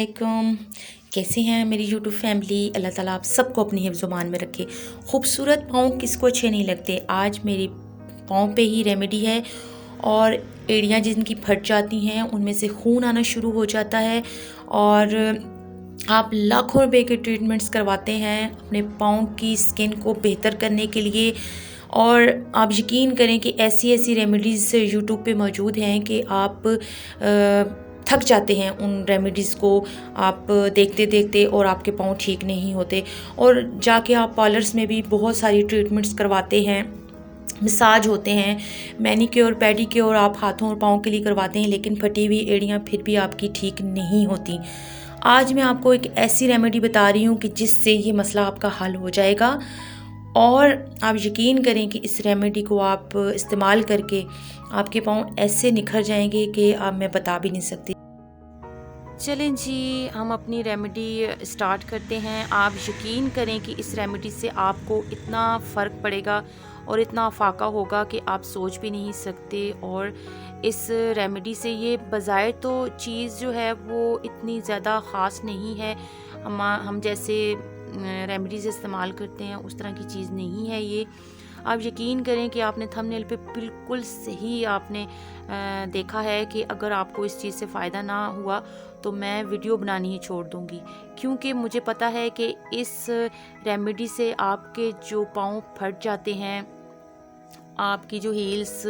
वालेकुम। कैसे हैं मेरी यूट्यूब फैमिली। अल्लाह ताला आप सबको अपनी हिफ्ज़-ओ-मान में रखे। खूबसूरत पाँव किसको अच्छे नहीं लगते। आज मेरे पाँव पे ही रेमेडी है और एड़ियाँ जिनकी फट जाती हैं उनमें से खून आना शुरू हो जाता है और आप लाखों रुपए के ट्रीटमेंट्स करवाते हैं अपने पाँव की स्किन को बेहतर करने के लिए। और आप यकीन करें कि ऐसी ऐसी रेमेडीज़ यूट्यूब पे मौजूद हैं कि आप थक जाते हैं उन रेमेडीज़ को आप देखते देखते और आपके पाँव ठीक नहीं होते। और जाके आप पार्लर्स में भी बहुत सारी ट्रीटमेंट्स करवाते हैं, मसाज होते हैं, मैनीक्योर पेडीक्योर आप हाथों और पाँव के लिए करवाते हैं, लेकिन फटी हुई एड़ियाँ फिर भी आपकी ठीक नहीं होती। आज मैं आपको एक ऐसी रेमेडी बता रही हूँ कि जिससे ये मसला आपका हल हो जाएगा और आप यकीन करें कि इस रेमेडी को आप इस्तेमाल करके आपके पाँव ऐसे निखर जाएंगे कि आप मैं बता भी नहीं सकती। चलें जी, हम अपनी रेमेडी स्टार्ट करते हैं। आप यकीन करें कि इस रेमेडी से आपको इतना फ़र्क पड़ेगा और इतना अफाका होगा कि आप सोच भी नहीं सकते। और इस रेमेडी से ये बज़ाहिर तो चीज़ जो है वो इतनी ज़्यादा ख़ास नहीं है, हम जैसे रेमेडीज़ इस्तेमाल करते हैं उस तरह की चीज़ नहीं है ये। आप यकीन करें कि आपने थंबनेल पे बिल्कुल सही आपने देखा है कि अगर आपको इस चीज़ से फ़ायदा ना हुआ तो मैं वीडियो बनानी ही छोड़ दूँगी, क्योंकि मुझे पता है कि इस रेमेडी से आपके जो पाँव फट जाते हैं, आपकी जो हील्स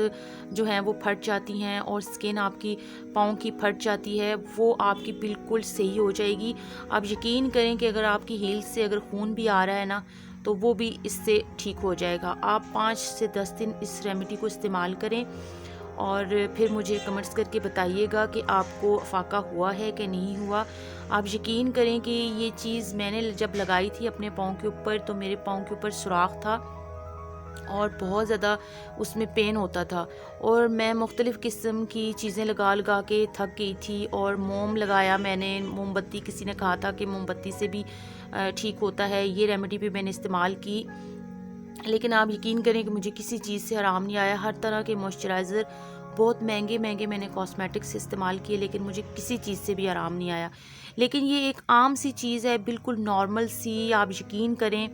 जो हैं वो फट जाती हैं और स्किन आपकी पाँव की फट जाती है, वो आपकी बिल्कुल सही हो जाएगी। आप यकीन करें कि अगर आपकी हील्स से अगर खून भी आ रहा है ना तो वो भी इससे ठीक हो जाएगा। आप 5 से 10 दिन इस रेमेडी को इस्तेमाल करें और फिर मुझे कमेंट्स करके बताइएगा कि आपको अफाका हुआ है कि नहीं हुआ। आप यकीन करें कि ये चीज़ मैंने जब लगाई थी अपने पाँव के ऊपर तो मेरे पाँव के ऊपर सुराख था और बहुत ज़्यादा उसमें पेन होता था और मैं मुख्तलिफ़ किस्म की चीज़ें लगा लगा के थक गई थी। और मोम लगाया मैंने, मोमबत्ती, किसी ने कहा था कि मोमबत्ती से भी ठीक होता है। ये रेमेडी भी मैंने इस्तेमाल की, लेकिन आप यकीन करें कि मुझे किसी चीज़ से आराम नहीं आया। हर तरह के मॉइस्चराइज़र बहुत महंगे महंगे मैंने कॉस्मेटिक्स इस्तेमाल किए, लेकिन मुझे किसी चीज़ से भी आराम नहीं आया। लेकिन ये एक आम सी चीज़ है, बिल्कुल नॉर्मल सी। आप यकीन करें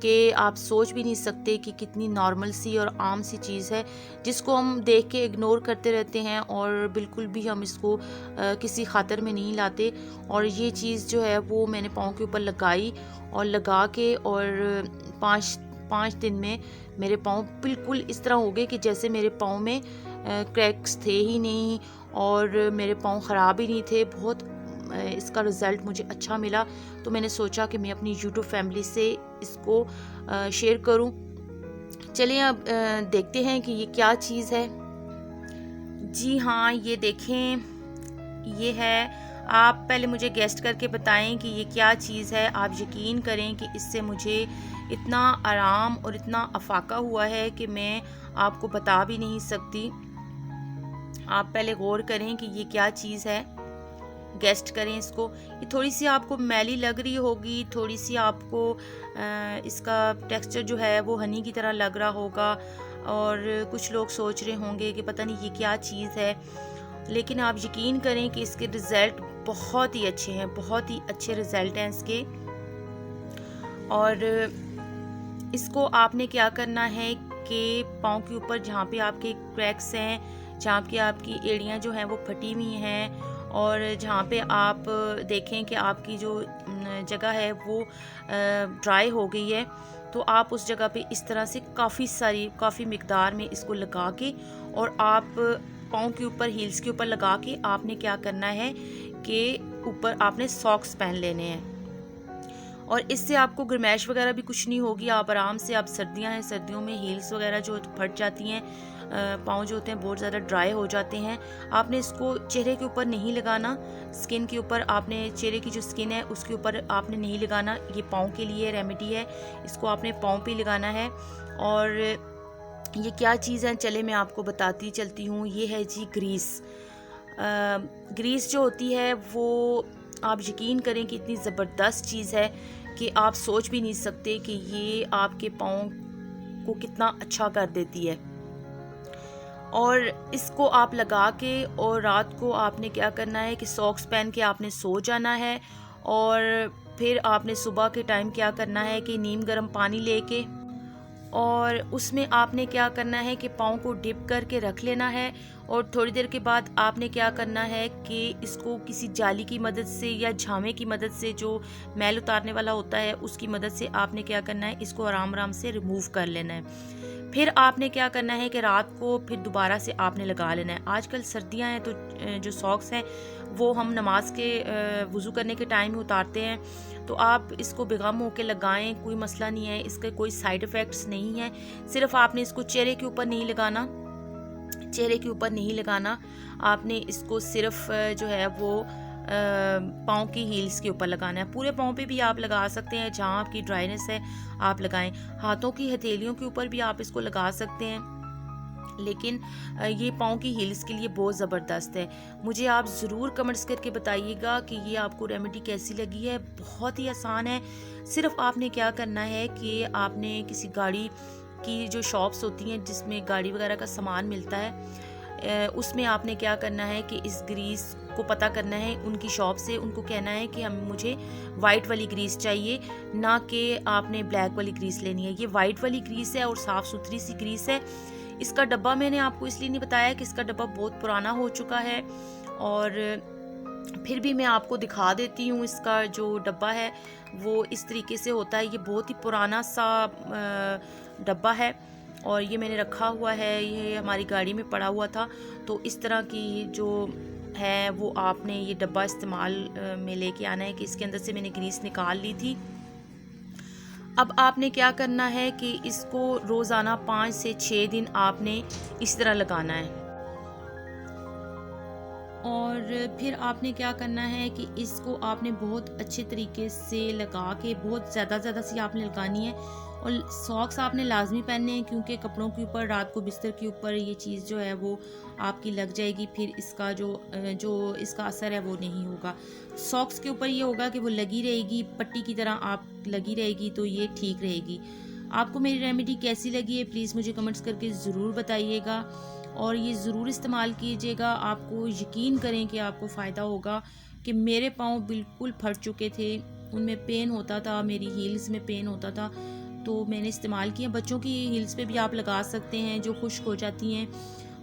कि आप सोच भी नहीं सकते कि कितनी नॉर्मल सी और आम सी चीज़ है, जिसको हम देख के इग्नोर करते रहते हैं और बिल्कुल भी हम इसको किसी खातर में नहीं लाते। और ये चीज़ जो है वो मैंने पाँव के ऊपर लगाई और लगा के और 5 दिन में मेरे पाँव बिल्कुल इस तरह हो गए कि जैसे मेरे पाँव में क्रैक्स थे ही नहीं और मेरे पाँव ख़राब ही नहीं थे। बहुत इसका रिज़ल्ट मुझे अच्छा मिला, तो मैंने सोचा कि मैं अपनी यूट्यूब फैमिली से इसको शेयर करूं। चलिए अब देखते हैं कि ये क्या चीज़ है। जी हाँ, ये देखें, ये है। आप पहले मुझे गेस्ट करके बताएं कि ये क्या चीज़ है। आप यकीन करें कि इससे मुझे इतना आराम और इतना अफाका हुआ है कि मैं आपको बता भी नहीं सकती। आप पहले गौर करें कि ये क्या चीज़ है, गेस्ट करें इसको। ये थोड़ी सी आपको मैली लग रही होगी, थोड़ी सी आपको इसका टेक्सचर जो है वो हनी की तरह लग रहा होगा और कुछ लोग सोच रहे होंगे कि पता नहीं ये क्या चीज़ है। लेकिन आप यकीन करें कि इसके रिज़ल्ट बहुत ही अच्छे हैं, बहुत ही अच्छे रिज़ल्ट हैं इसके। और इसको आपने क्या करना है कि पाँव के ऊपर जहाँ पे आपके क्रैक्स हैं, जहाँ पे आपकी एड़ियाँ जो हैं वो फटी हुई हैं और जहाँ पे आप देखें कि आपकी जो जगह है वो ड्राई हो गई है, तो आप उस जगह पे इस तरह से काफ़ी मिकदार में इसको लगा के और आप पाँव के ऊपर, हील्स के ऊपर लगा के आपने क्या करना है कि ऊपर आपने सॉक्स पहन लेने हैं। और इससे आपको गर्मैश वगैरह भी कुछ नहीं होगी। आप आराम से, आप सर्दियां हैं, सर्दियों में हील्स वगैरह जो फट जाती हैं, पाँव जो होते हैं बहुत ज़्यादा ड्राई हो जाते हैं। आपने इसको चेहरे के ऊपर नहीं लगाना, स्किन के ऊपर आपने, चेहरे की जो स्किन है उसके ऊपर आपने नहीं लगाना। ये पाँव के लिए रेमेडी है, इसको आपने पाँव पे लगाना है। और ये क्या चीज़ है, चले मैं आपको बताती चलती हूँ। ये है जी ग्रीस। ग्रीस जो होती है वो आप यकीन करें कि इतनी ज़बरदस्त चीज़ है कि आप सोच भी नहीं सकते कि ये आपके पाँव को कितना अच्छा कर देती है। और इसको आप लगा के और रात को आपने क्या करना है कि सॉक्स पहन के आपने सो जाना है। और फिर आपने सुबह के टाइम क्या करना है कि नीम गर्म पानी लेके और उसमें आपने क्या करना है कि पाँव को डिप करके रख लेना है। और थोड़ी देर के बाद आपने क्या करना है कि इसको किसी जाली की मदद से या झामे की मदद से, जो मैल उतारने वाला होता है उसकी मदद से आपने क्या करना है, इसको आराम आराम से रिमूव कर लेना है। फिर आपने क्या करना है कि रात को फिर दोबारा से आपने लगा लेना है। आजकल सर्दियां हैं तो जो सॉक्स हैं वो हम नमाज के वज़ू करने के टाइम ही उतारते हैं, तो आप इसको बेगम होके लगाएं, कोई मसला नहीं है, इसके कोई साइड इफ़ेक्ट्स नहीं है। सिर्फ आपने इसको चेहरे के ऊपर नहीं लगाना, चेहरे के ऊपर नहीं लगाना, आपने इसको सिर्फ जो है वो पाँव की हील्स के ऊपर लगाना है। पूरे पाँव पे भी आप लगा सकते हैं, जहाँ आपकी ड्राइनेस है आप लगाएं। हाथों की हथेलियों के ऊपर भी आप इसको लगा सकते हैं, लेकिन ये पाँव की हील्स के लिए बहुत ज़बरदस्त है। मुझे आप ज़रूर कमेंट्स करके बताइएगा कि ये आपको रेमेडी कैसी लगी है। बहुत ही आसान है, सिर्फ आपने क्या करना है कि आपने किसी गाड़ी की जो शॉप्स होती हैं जिसमें गाड़ी वगैरह का सामान मिलता है, उसमें आपने क्या करना है कि इस ग्रीस को पता करना है उनकी शॉप से, उनको कहना है कि मुझे वाइट वाली ग्रीस चाहिए, ना कि आपने ब्लैक वाली ग्रीस लेनी है। ये वाइट वाली ग्रीस है और साफ़ सुथरी सी ग्रीस है। इसका डब्बा मैंने आपको इसलिए नहीं बताया कि इसका डब्बा बहुत पुराना हो चुका है, और फिर भी मैं आपको दिखा देती हूँ। इसका जो डब्बा है वो इस तरीके से होता है, ये बहुत ही पुराना सा डब्बा है और ये मैंने रखा हुआ है, ये हमारी गाड़ी में पड़ा हुआ था। तो इस तरह की जो है वो आपने ये डब्बा इस्तेमाल में लेके आना है कि इसके अंदर से मैंने ग्रीस निकाल ली थी। अब आपने क्या करना है कि इसको रोज़ाना 5 से 6 दिन आपने इस तरह लगाना है। और फिर आपने क्या करना है कि इसको आपने बहुत अच्छे तरीके से लगा के, बहुत ज़्यादा सी आपने लगानी है। और सॉक्स आपने लाजमी पहनने हैं, क्योंकि कपड़ों के ऊपर, रात को बिस्तर के ऊपर ये चीज़ जो है वो आपकी लग जाएगी, फिर इसका जो इसका असर है वो नहीं होगा। सॉक्स के ऊपर ये होगा कि वो लगी रहेगी, पट्टी की तरह आप लगी रहेगी, तो ये ठीक रहेगी। आपको मेरी रेमेडी कैसी लगी है प्लीज़ मुझे कमेंट्स करके ज़रूर बताइएगा, और ये ज़रूर इस्तेमाल कीजिएगा। आपको यकीन करें कि आपको फ़ायदा होगा। कि मेरे पाँव बिल्कुल फट चुके थे, उनमें पेन होता था, मेरी हील्स में पेन होता था, तो मैंने इस्तेमाल किया। बच्चों की हील्स पे भी आप लगा सकते हैं जो खुश्क हो जाती हैं।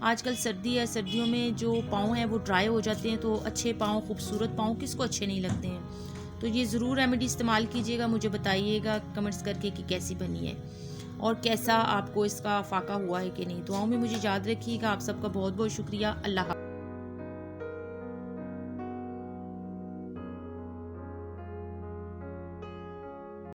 आजकल सर्दी है, सर्दियों में जो पाँव हैं वो ड्राई हो जाते हैं, तो अच्छे पाँव, खूबसूरत पाँव किसको अच्छे नहीं लगते हैं। तो ये ज़रूर रेमेडी इस्तेमाल कीजिएगा, मुझे बताइएगा कमेंट्स करके कि कैसी बनी है और कैसा आपको इसका फ़ायदा हुआ है कि नहीं। दुआओं में मुझे याद रखिएगा। आप सबका बहुत बहुत शुक्रिया। अल्लाह।